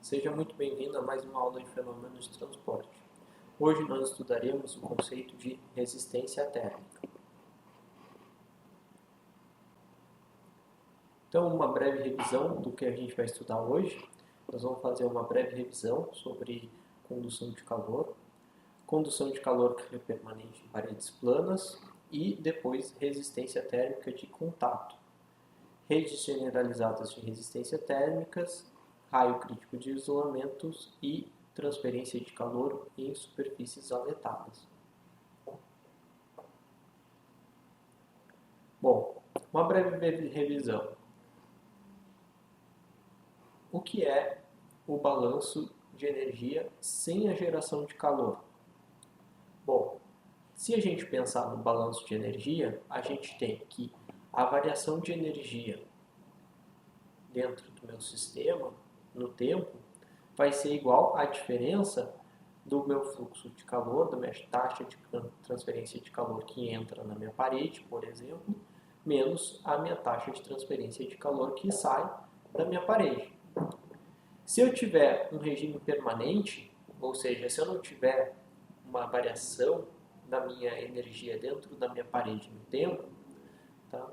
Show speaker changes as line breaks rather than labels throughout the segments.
Seja muito bem-vindo a mais uma aula de fenômenos de transporte. Hoje nós estudaremos o conceito de resistência térmica. Então, uma breve revisão do que a gente vai estudar hoje. Nós vamos fazer uma breve revisão sobre condução de calor que é permanente em paredes planas e depois resistência térmica de contato. Redes generalizadas de resistência térmicas, raio crítico de isolamentos e transferência de calor em superfícies aletadas. Bom, uma breve revisão. O que é o balanço de energia sem a geração de calor? Bom, se a gente pensar no balanço de energia, a gente tem que a variação de energia dentro do meu sistema, no tempo, vai ser igual à diferença do meu fluxo de calor, da minha taxa de transferência de calor que entra na minha parede, por exemplo, menos a minha taxa de transferência de calor que sai da minha parede. Se eu tiver um regime permanente, ou seja, se eu não tiver uma variação da minha energia dentro da minha parede no tempo, tá?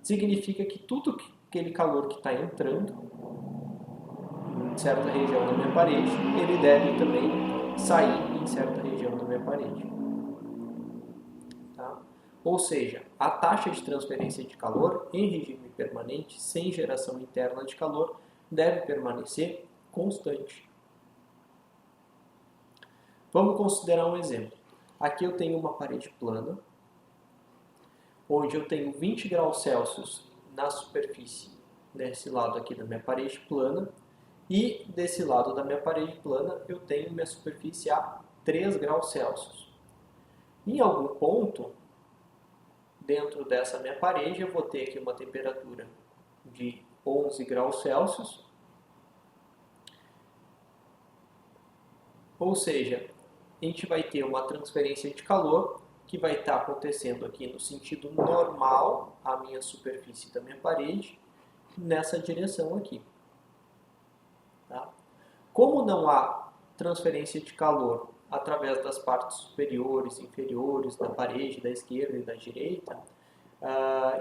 Significa que tudo aquele calor que está entrando em certa região da minha parede, ele deve também sair em certa região da minha parede. Tá? Ou seja, a taxa de transferência de calor em regime permanente, sem geração interna de calor, deve permanecer constante. Vamos considerar um exemplo. Aqui eu tenho uma parede plana, onde eu tenho 20 graus Celsius na superfície desse lado aqui da minha parede plana, e desse lado da minha parede plana eu tenho minha superfície a 3 graus Celsius. Em algum ponto, dentro dessa minha parede, eu vou ter aqui uma temperatura de 11 graus Celsius. Ou seja, a gente vai ter uma transferência de calor que vai estar acontecendo aqui no sentido normal, a minha superfície da minha parede, nessa direção aqui. Tá? Como não há transferência de calor através das partes superiores e inferiores da parede, da esquerda e da direita,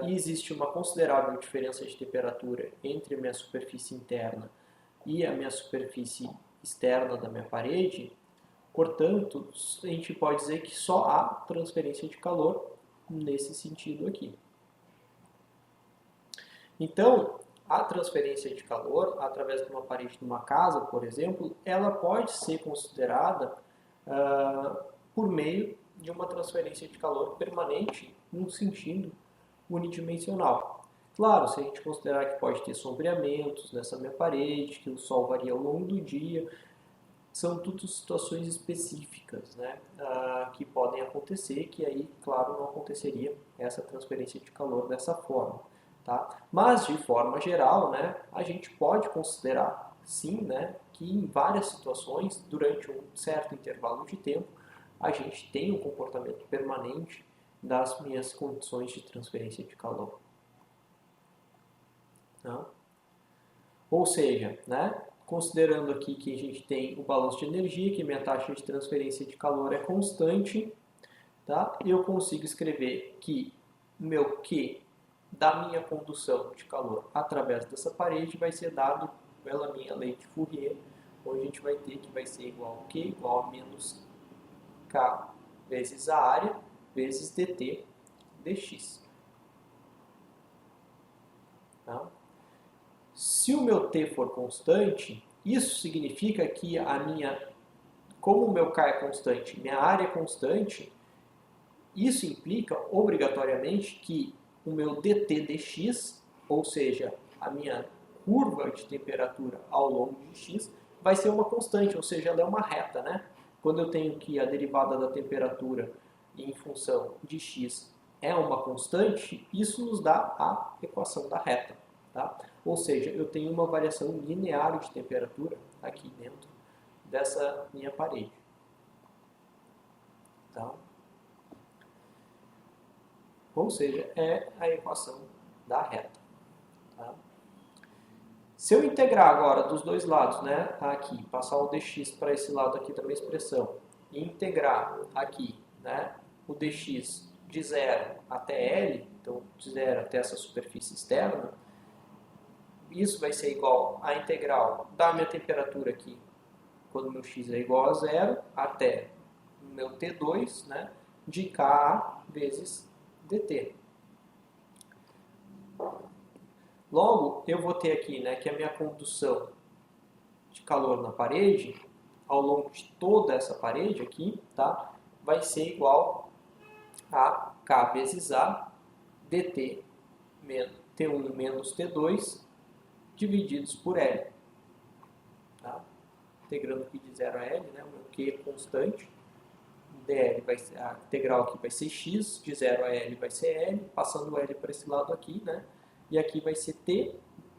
e existe uma considerável diferença de temperatura entre a minha superfície interna e a minha superfície externa da minha parede, portanto, a gente pode dizer que só há transferência de calor nesse sentido aqui. Então, a transferência de calor através de uma parede de uma casa, por exemplo, ela pode ser considerada por meio de uma transferência de calor permanente num sentido unidimensional. Claro, se a gente considerar que pode ter sombreamentos nessa minha parede, que o sol varia ao longo do dia, são tudo situações específicas, né, que podem acontecer, que aí, claro, não aconteceria essa transferência de calor dessa forma. Tá? Mas, de forma geral, né, a gente pode considerar, sim, né, que em várias situações, durante um certo intervalo de tempo, a gente tem um comportamento permanente das minhas condições de transferência de calor. Tá? Ou seja, né, considerando aqui que a gente tem o balanço de energia, que minha taxa de transferência de calor é constante, tá? Eu consigo escrever que meu Q da minha condução de calor através dessa parede vai ser dado pela minha lei de Fourier, onde a gente vai ter que vai ser igual a Q igual a menos K vezes a área vezes dt dx. Tá? Se o meu T for constante, isso significa que como o meu K é constante, minha área é constante, isso implica obrigatoriamente que o meu dt dx, ou seja, a minha curva de temperatura ao longo de x, vai ser uma constante, ou seja, ela é uma reta, né? Quando eu tenho que a derivada da temperatura em função de x é uma constante, isso nos dá a equação da reta. Tá? Ou seja, eu tenho uma variação linear de temperatura aqui dentro dessa minha parede. Tá? Ou seja, é a equação da reta. Tá? Se eu integrar agora dos dois lados, né, aqui, passar o dx para esse lado aqui da minha expressão, e integrar aqui, né, o dx de 0 até L, então de 0 até essa superfície externa, isso vai ser igual à integral da minha temperatura aqui, quando meu x é igual a 0, até o meu T2, né, de Ka vezes dt. Logo, eu vou ter aqui, né, que a minha condução de calor na parede, ao longo de toda essa parede aqui, tá, vai ser igual a K vezes A dt T1 menos T2 divididos por L. Tá? Integrando aqui de 0 a L, né, o meu Q é constante. dl vai ser, a integral aqui vai ser x, de 0 a L vai ser L, passando o L para esse lado aqui, né? E aqui vai ser T,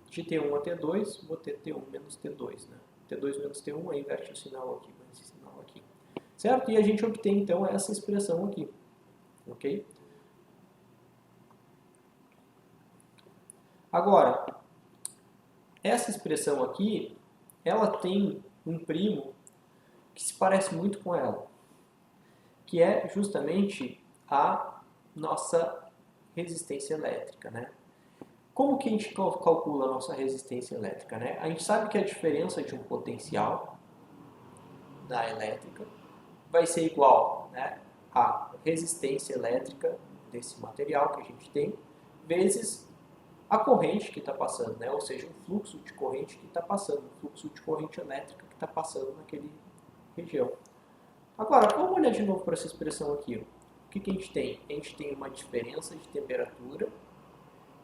de T1 a T2, vou ter T1 menos T2, né? T2 menos T1, aí inverte o sinal aqui, com esse sinal aqui. Certo? E a gente obtém, então, essa expressão aqui. Ok? Agora, essa expressão aqui, ela tem um primo que se parece muito com ela, que é justamente a nossa resistência elétrica, né? Como que a gente calcula a nossa resistência elétrica, né? A gente sabe que a diferença de um potencial da elétrica vai ser igual, né, à resistência elétrica desse material que a gente tem, vezes a corrente que está passando, né? Ou seja, o fluxo de corrente que está passando, o fluxo de corrente elétrica que está passando naquele região. Agora, vamos olhar de novo para essa expressão aqui. O que a gente tem? A gente tem uma diferença de temperatura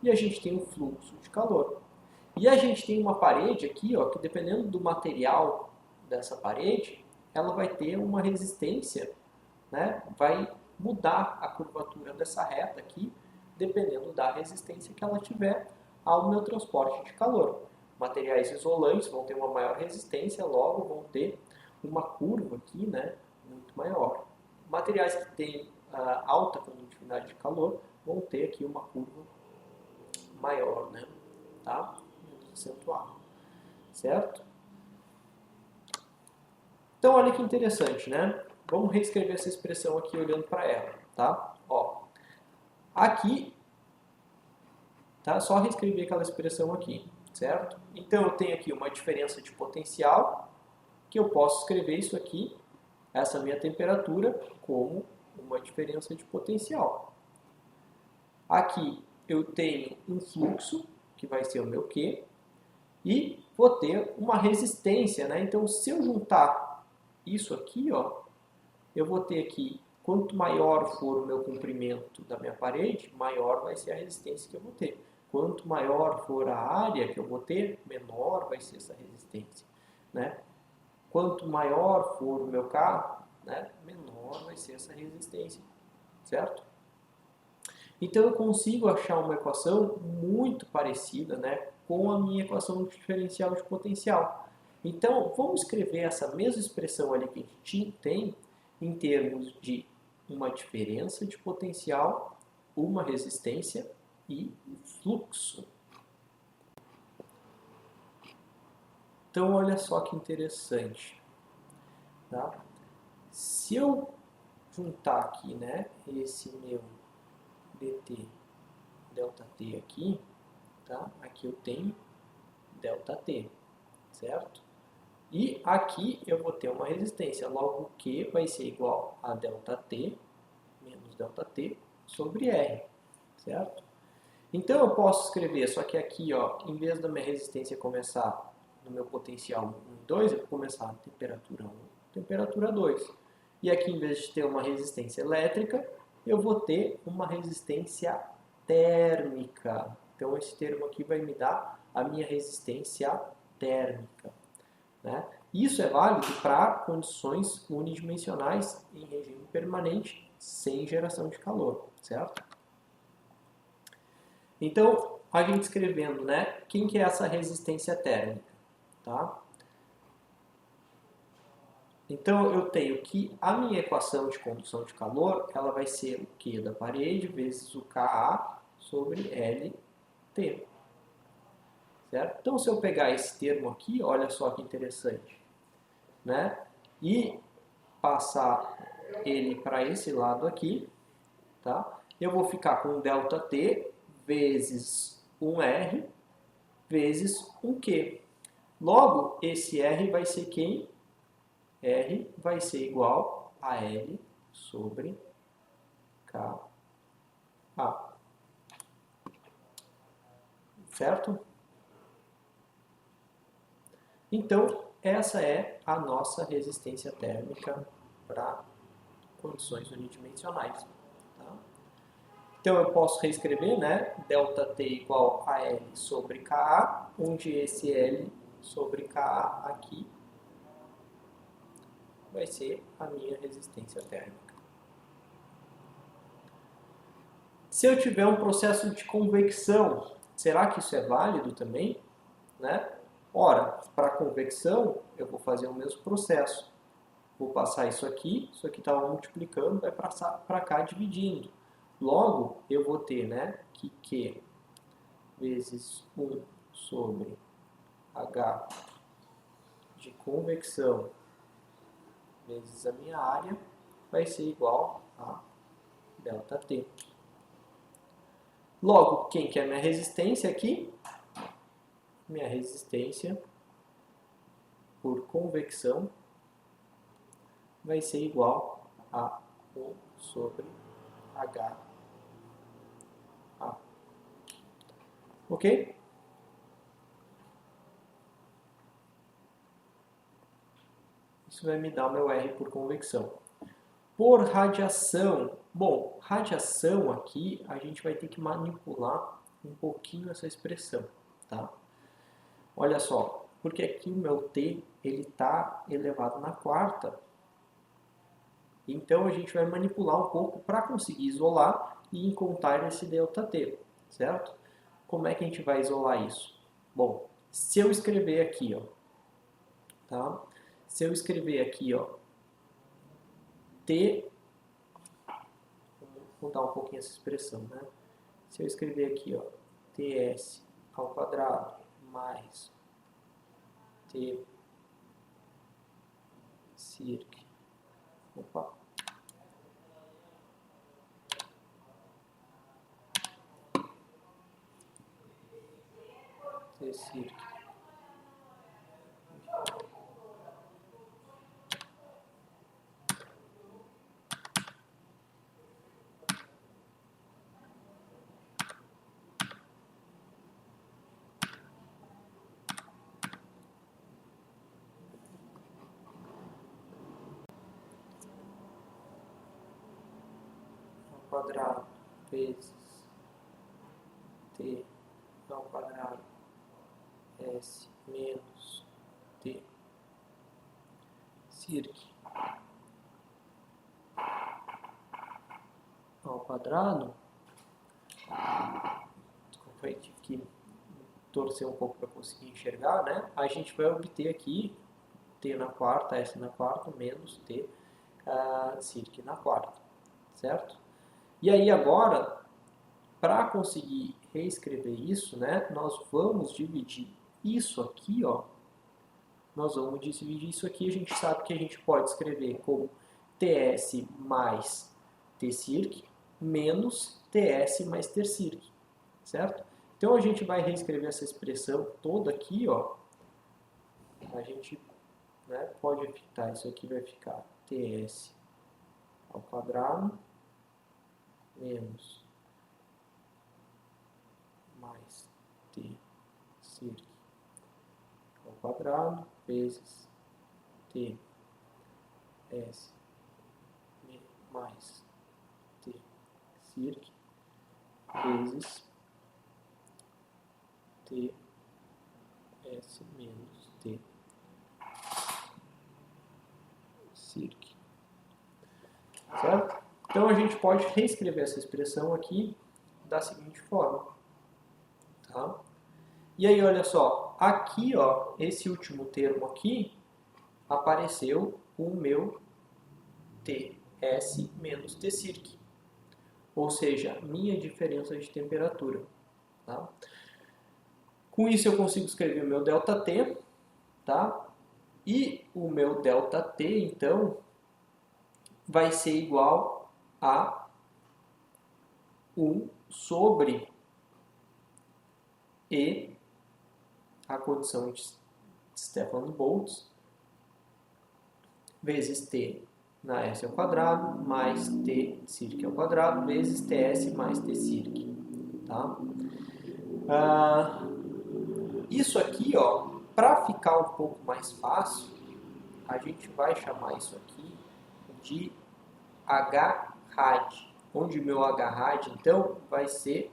e a gente tem um fluxo de calor. E a gente tem uma parede aqui, ó, que dependendo do material dessa parede, ela vai ter uma resistência, né? Vai mudar a curvatura dessa reta aqui, dependendo da resistência que ela tiver ao meu transporte de calor. Materiais isolantes vão ter uma maior resistência, logo vão ter uma curva aqui, né, muito maior. Materiais que têm alta condutividade de calor vão ter aqui uma curva maior, né, tá? Menos acentuada, certo? Então, olha que interessante, né? Vamos reescrever essa expressão aqui olhando para ela, tá? Ó, aqui, tá? Só reescrever aquela expressão aqui, certo? Então, eu tenho aqui uma diferença de potencial, que eu posso escrever isso aqui, essa minha temperatura, como uma diferença de potencial. Aqui eu tenho um fluxo, que vai ser o meu Q, e vou ter uma resistência, né? Então, se eu juntar isso aqui, ó, eu vou ter aqui, quanto maior for o meu comprimento da minha parede, maior vai ser a resistência que eu vou ter. Quanto maior for a área que eu vou ter, menor vai ser essa resistência, né? Quanto maior for o meu carro, né, menor vai ser essa resistência, certo? Então eu consigo achar uma equação muito parecida, né, com a minha equação de diferencial de potencial. Então vamos escrever essa mesma expressão ali que a gente tem em termos de uma diferença de potencial, uma resistência e fluxo. Então olha só que interessante, tá? Se eu juntar aqui, né, esse meu dt ΔT aqui, tá? Aqui eu tenho ΔT, certo? E aqui eu vou ter uma resistência, logo Q vai ser igual a ΔT menos ΔT sobre R, certo? Então eu posso escrever, só que aqui, ó, em vez da minha resistência começar no meu potencial 1 e 2, eu vou começar na temperatura 1, temperatura 2. E aqui, em vez de ter uma resistência elétrica, eu vou ter uma resistência térmica. Então, esse termo aqui vai me dar a minha resistência térmica, né? Isso é válido para condições unidimensionais em regime permanente, sem geração de calor, certo? Então, a gente escrevendo, né, quem que é essa resistência térmica, tá? Então, eu tenho que a minha equação de condução de calor, ela vai ser o Q da parede vezes o Ka sobre LT. certo? Então, se eu pegar esse termo aqui, olha só que interessante, né? E passar ele para esse lado aqui, tá? Eu vou ficar com ΔT vezes um R vezes um Q. Logo, esse R vai ser quem? R vai ser igual a L sobre KA. Certo? Então, essa é a nossa resistência térmica para condições unidimensionais. Tá? Então, eu posso reescrever, né? ΔT igual a L sobre KA, onde esse L sobre KA aqui vai ser a minha resistência térmica. Se eu tiver um processo de convecção, será que isso é válido também? Né? Ora, para convecção, eu vou fazer o mesmo processo. Vou passar isso aqui estava multiplicando, vai passar para cá dividindo. Logo, eu vou ter, né, que Q vezes 1 sobre H de convecção vezes a minha área vai ser igual a ΔT. Logo, quem que é a minha resistência aqui? Minha resistência por convecção vai ser igual a 1 sobre HA. Ok? Isso vai me dar o meu R por convecção. Por radiação. Bom, radiação aqui a gente vai ter que manipular um pouquinho essa expressão, tá? Olha só, porque aqui o meu T ele está elevado na quarta. Então a gente vai manipular um pouco para conseguir isolar e encontrar esse ΔT, certo? Como é que a gente vai isolar isso? Bom, se eu escrever aqui, ó, tá? Se eu escrever aqui, ó, T, vou mudar um pouquinho essa expressão, né? Se eu escrever aqui, ó, TS ao quadrado mais T circ, opa, T circ ao quadrado vezes T ao quadrado S menos T circ ao quadrado. Desculpa aí, tive que torcer um pouco para conseguir enxergar, né? A gente vai obter aqui T na quarta, S na quarta, menos T circ na quarta, certo? E aí agora, para conseguir reescrever isso, né, nós vamos dividir isso aqui, ó, nós vamos dividir isso aqui, a gente sabe que a gente pode escrever como TS mais T circ menos TS mais T circ, certo? Então a gente vai reescrever essa expressão toda aqui, ó, a gente, né, pode evitar, isso aqui vai ficar TS ao quadrado menos mais T circ ao quadrado vezes T S mais T circ vezes T S menos T circ. Certo? Então a gente pode reescrever essa expressão aqui da seguinte forma. Tá? E aí, olha só, aqui, ó, esse último termo aqui, apareceu o meu TS menos T circ, ou seja, minha diferença de temperatura. Tá? Com isso eu consigo escrever o meu ΔT, tá? E o meu ΔT, então, vai ser igual a 1 sobre E, a condição de Stefan-Boltz, vezes T na S ao quadrado, mais T circ ao quadrado, vezes TS mais T circ. Tá? Isso aqui, ó, para ficar um pouco mais fácil, a gente vai chamar isso aqui de H-rad, onde meu H-rad, então, vai ser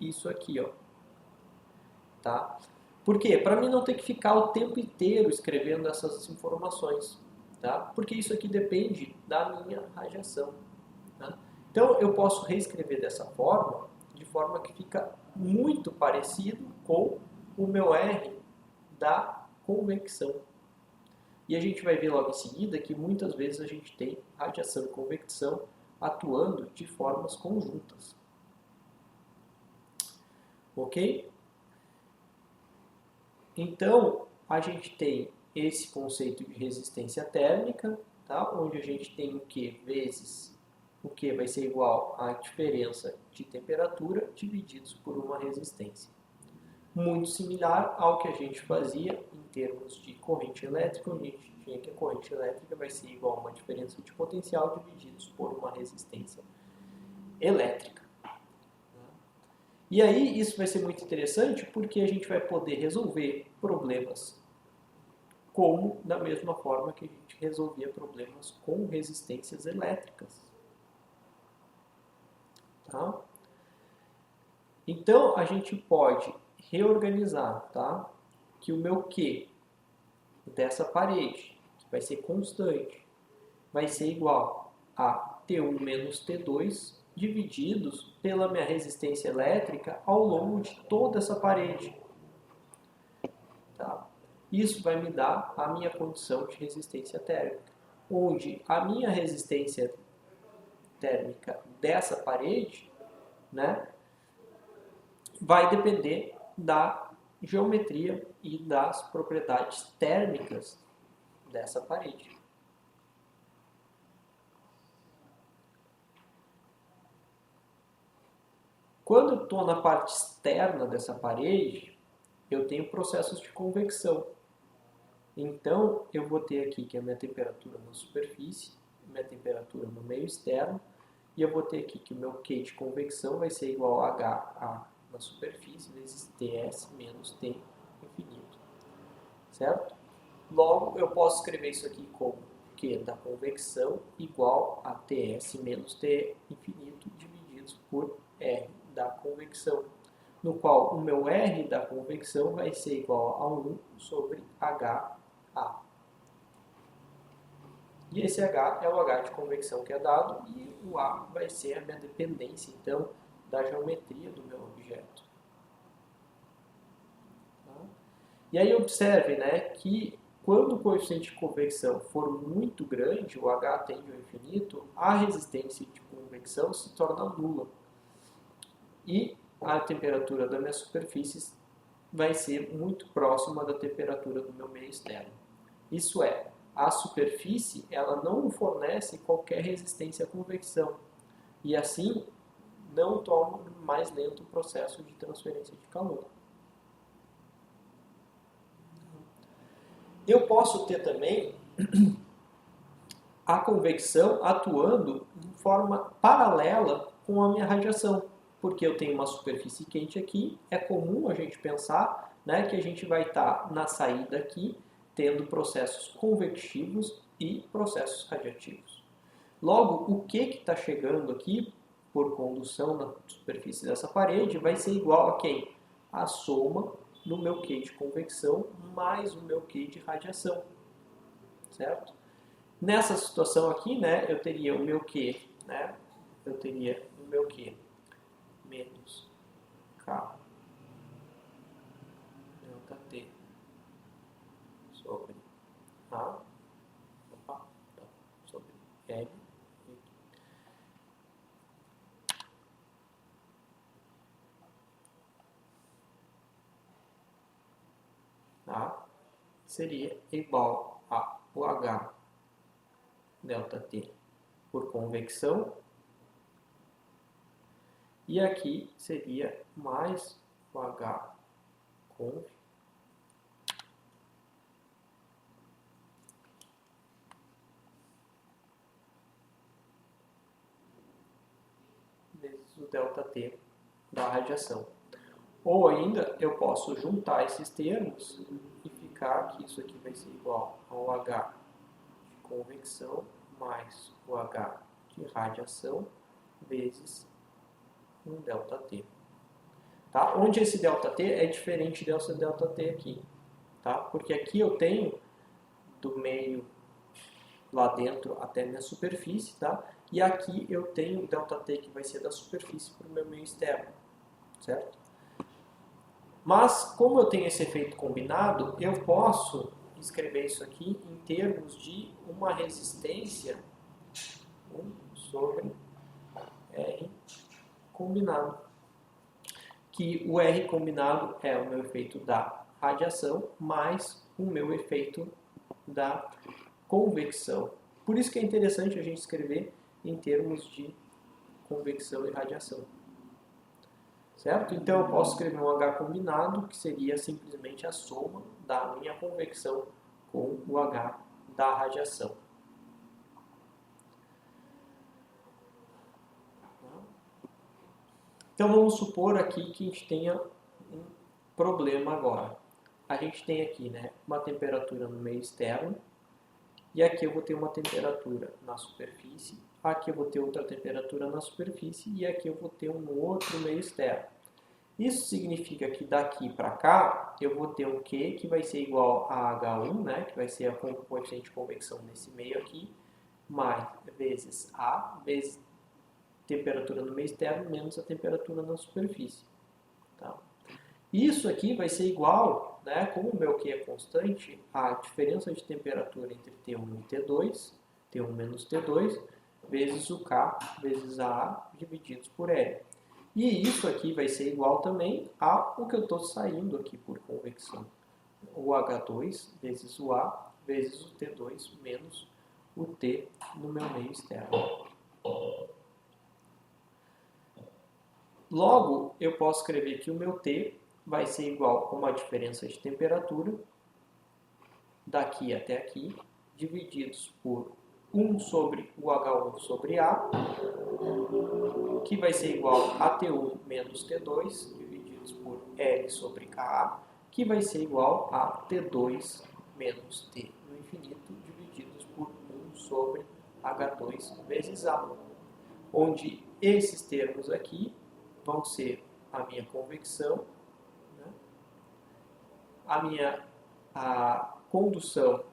isso aqui, ó. Tá? Por quê? Para mim não ter que ficar o tempo inteiro escrevendo essas informações, tá? Porque isso aqui depende da minha radiação. Tá? Então eu posso reescrever dessa forma, de forma que fica muito parecido com o meu R da convecção. E a gente vai ver logo em seguida que muitas vezes a gente tem radiação e convecção atuando de formas conjuntas. Ok? Então, a gente tem esse conceito de resistência térmica, tá? Onde a gente tem o Q vezes o Q vai ser igual à diferença de temperatura divididos por uma resistência. Muito similar ao que a gente fazia em termos de corrente elétrica, onde a gente tinha que a corrente elétrica vai ser igual a uma diferença de potencial divididos por uma resistência elétrica. E aí isso vai ser muito interessante porque a gente vai poder resolver problemas como da mesma forma que a gente resolvia problemas com resistências elétricas. Tá? Então a gente pode reorganizar, tá? Que o meu Q dessa parede, que vai ser constante, vai ser igual a T1 menos T2 divididos pela minha resistência elétrica ao longo de toda essa parede. Tá? Isso vai me dar a minha condição de resistência térmica, onde a minha resistência térmica dessa parede, né, vai depender da geometria e das propriedades térmicas dessa parede. Quando eu estou na parte externa dessa parede, eu tenho processos de convecção. Então, eu vou ter aqui que a minha temperatura na superfície, minha temperatura no meio externo, e eu vou ter aqui que o meu Q de convecção vai ser igual a HA na superfície vezes TS menos T infinito. Certo? Logo, eu posso escrever isso aqui como Q da convecção igual a TS menos T infinito divididos por R da convecção, no qual o meu R da convecção vai ser igual a 1 sobre HA. E esse H é o H de convecção que é dado e o A vai ser a minha dependência, então, da geometria do meu objeto. Tá? E aí observe, né, que quando o coeficiente de convecção for muito grande, o H tende ao infinito, a resistência de convecção se torna nula. E a temperatura da minha superfície vai ser muito próxima da temperatura do meu meio externo. Isso é, a superfície ela não fornece qualquer resistência à convecção e assim não torna mais lento o processo de transferência de calor. Eu posso ter também a convecção atuando de forma paralela com a minha radiação, porque eu tenho uma superfície quente aqui, é comum a gente pensar, né, que a gente vai estar na saída aqui tendo processos convectivos e processos radiativos. Logo, o que está chegando aqui por condução na superfície dessa parede vai ser igual a quem? A soma do meu Q de convecção mais o meu Q de radiação, certo? Nessa situação aqui, né, eu teria o meu Q, né, eu teria o meu Q menos K ΔT sobre A, sobre L. seria igual a o H ΔT por convecção. E aqui seria mais o H conv vezes o ΔT da radiação. Ou ainda, eu posso juntar esses termos e ficar que isso aqui vai ser igual ao H de convecção mais o H de radiação vezes um ΔT. Tá? Onde esse ΔT é diferente desse ΔT aqui. Tá? Porque aqui eu tenho do meio lá dentro até minha superfície, tá? E aqui eu tenho o ΔT que vai ser da superfície para o meu meio externo, certo? Mas, como eu tenho esse efeito combinado, eu posso escrever isso aqui em termos de uma resistência 1 sobre R combinado. Que o R combinado é o meu efeito da radiação mais o meu efeito da convecção. Por isso que é interessante a gente escrever em termos de convecção e radiação. Certo? Então eu posso escrever um H combinado, que seria simplesmente a soma da minha convecção com o H da radiação. Então vamos supor aqui que a gente tenha um problema agora. A gente tem aqui, né, uma temperatura no meio externo, e aqui eu vou ter uma temperatura na superfície, aqui eu vou ter outra temperatura na superfície e aqui eu vou ter um outro meio externo. Isso significa que daqui para cá eu vou ter um Q que vai ser igual a H1, né, que vai ser a coeficiente de convecção nesse meio aqui, mais vezes A, vezes temperatura no meio externo, menos a temperatura na superfície. Tá? Isso aqui vai ser igual, né, como o meu Q é constante, a diferença de temperatura entre T1 e T2, T1 menos T2, vezes o K vezes a divididos por L. E isso aqui vai ser igual também ao que eu estou saindo aqui por convecção. O H2 vezes o A vezes o T2 menos o T no meu meio externo. Logo, eu posso escrever que o meu T vai ser igual a uma diferença de temperatura daqui até aqui, divididos por 1 sobre o H1 sobre A, que vai ser igual a T1 menos T2, divididos por L sobre KA, que vai ser igual a T2 menos T no infinito, divididos por 1 sobre H2 vezes A, onde esses termos aqui vão ser a minha convecção, né? a condução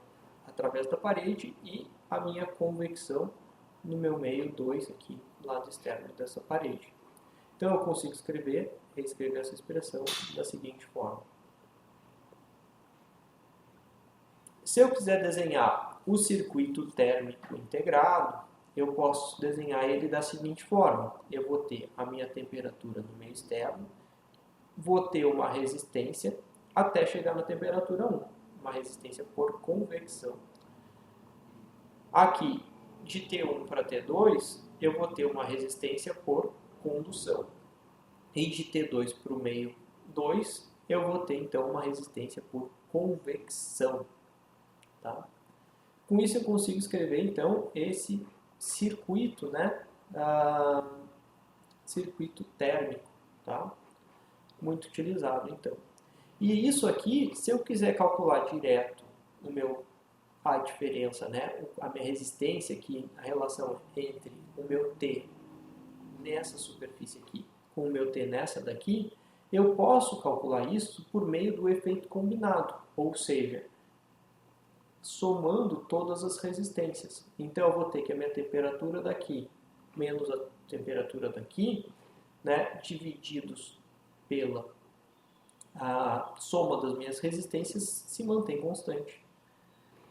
através da parede e a minha convecção no meu meio 2 aqui, do lado externo dessa parede. Então eu consigo reescrever essa expressão da seguinte forma. Se eu quiser desenhar o circuito térmico integrado, eu posso desenhar ele da seguinte forma. Eu vou ter a minha temperatura no meio externo, vou ter uma resistência até chegar na temperatura 1, uma resistência por convecção. Aqui, de T1 para T2, eu vou ter uma resistência por condução. E de T2 para o meio 2, eu vou ter então uma resistência por convecção. Tá? Com isso eu consigo escrever então esse circuito, né? Circuito térmico, tá? Muito utilizado então. E isso aqui, se eu quiser calcular direto a diferença, né? A minha resistência aqui, a relação entre o meu T nessa superfície aqui com o meu T nessa daqui, eu posso calcular isso por meio do efeito combinado, ou seja, somando todas as resistências. Então eu vou ter que a minha temperatura daqui menos a temperatura daqui, né, divididos pela a soma das minhas resistências se mantém constante.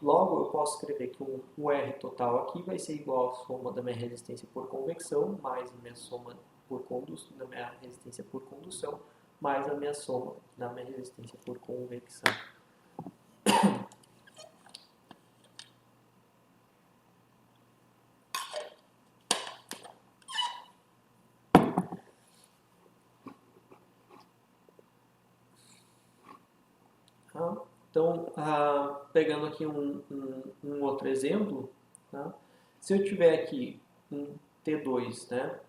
Logo, eu posso escrever que o R total aqui vai ser igual à soma da minha resistência por convecção mais a minha soma da minha resistência por condução mais a minha soma da minha resistência por convecção. Tá? Então, pegando aqui um outro exemplo, tá? Se eu tiver aqui um T2, né?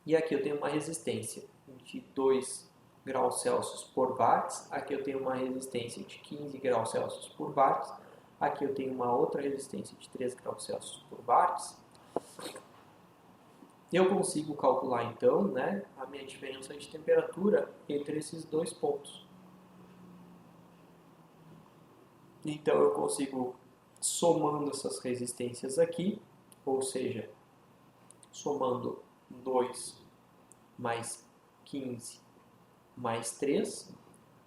E aqui eu tenho uma resistência de 2 graus Celsius por watts, aqui eu tenho uma resistência de 15 graus Celsius por watts, aqui eu tenho uma outra resistência de 3 graus Celsius por watts. Eu consigo calcular então, né, a minha diferença de temperatura entre esses dois pontos. Então eu consigo, somando essas resistências aqui, ou seja, somando 2 mais 15 mais 3,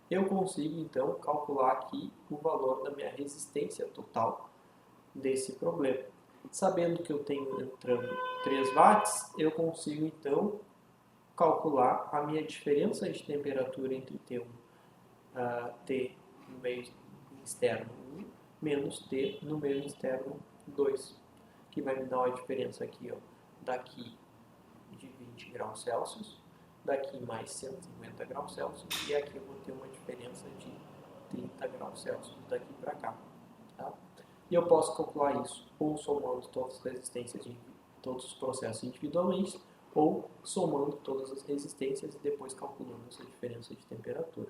eu consigo então calcular aqui o valor da minha resistência total desse problema. Sabendo que eu tenho entrando 3 watts, eu consigo então calcular a minha diferença de temperatura entre T1, T no meio externo 1 menos T no meio externo 2, que vai me dar uma diferença aqui, ó, daqui de 20 graus Celsius, daqui mais 150 graus Celsius, e aqui eu vou ter uma diferença de 30 graus Celsius daqui para cá. Tá? E eu posso calcular isso ou somando todas as resistências de todos os processos individualmente, ou somando todas as resistências e depois calculando essa diferença de temperatura.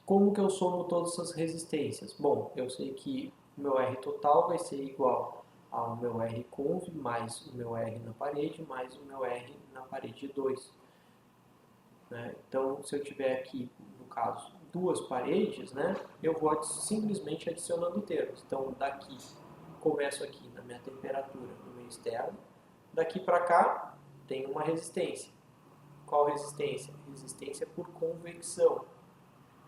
Como que eu somo todas essas resistências? Bom, eu sei que o meu R total vai ser igual ao meu R conv mais o meu R na parede mais o meu R na parede 2. Né? Então, se eu tiver aqui, no caso, duas paredes, né, eu vou simplesmente adicionando termos. Então, daqui, começo aqui na minha temperatura no meio externo. Daqui para cá, tem uma resistência. Qual resistência? Resistência por convecção.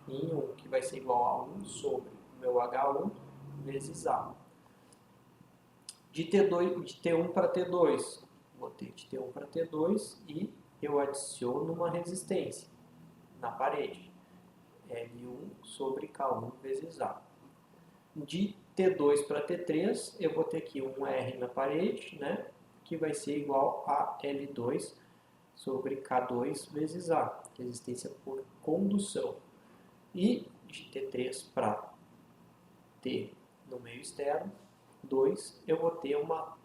Em 1, que vai ser igual a 1 sobre o meu H1 vezes A. De T1 para T2, vou ter de T1 para T2 e eu adiciono uma resistência na parede. L1 sobre K1 vezes A. De T2 para T3, eu vou ter aqui um R na parede, né, que vai ser igual a L2 sobre K2 vezes A, resistência por condução. E de T3 para T no meio externo, 2, eu vou ter uma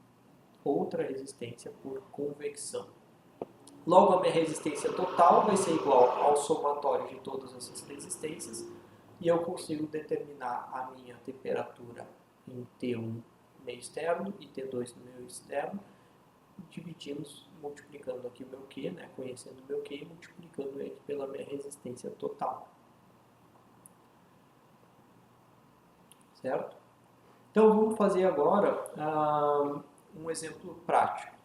outra resistência por convecção. Logo, a minha resistência total vai ser igual ao somatório de todas essas resistências e eu consigo determinar a minha temperatura em T1 meio externo e T2 no meio externo, dividindo, multiplicando aqui o meu Q, né, conhecendo o meu Q e multiplicando ele pela minha resistência total. Certo? Então, vamos fazer agora um exemplo prático.